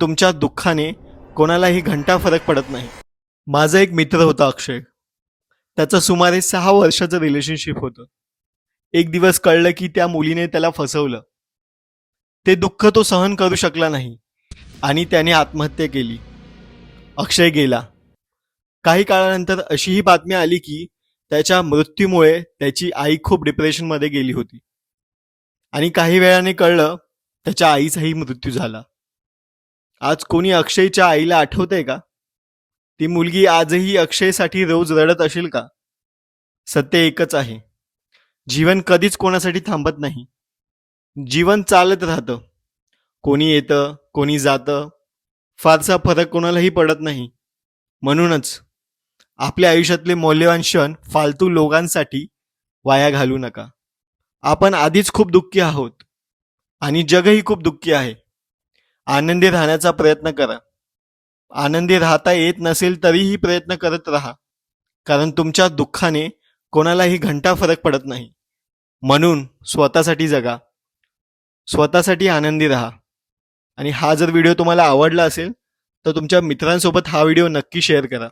तुमच्या दुःखाने कोणालाही घंटा फरक पडत नाही. माझा एक मित्र होता अक्षय. त्याचं सुमारे 6 वर्षाचं रिलेशनशिप होतं. एक दिवस कळलं की त्या मुलीने त्याला फसवलं. ते दुःख तो सहन करू शकला नाही आणि त्याने आत्महत्या केली. अक्षय गेला. काही काळानंतर अशीही बातमी आली की त्याच्या मृत्यूमुळे त्याची आई खूप डिप्रेशनमध्ये गेली होती. आणि काही वेळाने कळलं त्याच्या आईचाही मृत्यू झाला. आज कोणी अक्षयच्या आईला आठवतंय का? ती मुलगी आजही अक्षयसाठी रोज रडत असेल का? सत्य एकच आहे, जीवन कधीच कोणासाठी थांबत नाही. जीवन चालत राहतं. कोणी येतं, कोणी जातं. फारसा फरक कोणालाही पडत नाही. म्हणूनच आपल्या आयुष्यातले मौल्यवान क्षण फालतू लोकांसाठी वाया घालू नका. आपण आधीच खूप दुःखी आहोत आणि जगही खूप दुःखी आहे. आनंदी राहण्याचा प्रयत्न करा. आनंदी राहता येत नसेल तरीही प्रयत्न करत राहा, कारण तुमच्या दुःखाने कोणालाही घंटा फरक पडत नाही. म्हणून स्वतःसाठी जगा, स्वतःसाठी आनंदी राहा. आणि हा जर व्हिडिओ तुम्हाला आवडला असेल तर तुमच्या मित्रांसोबत हा व्हिडिओ नक्की शेअर करा.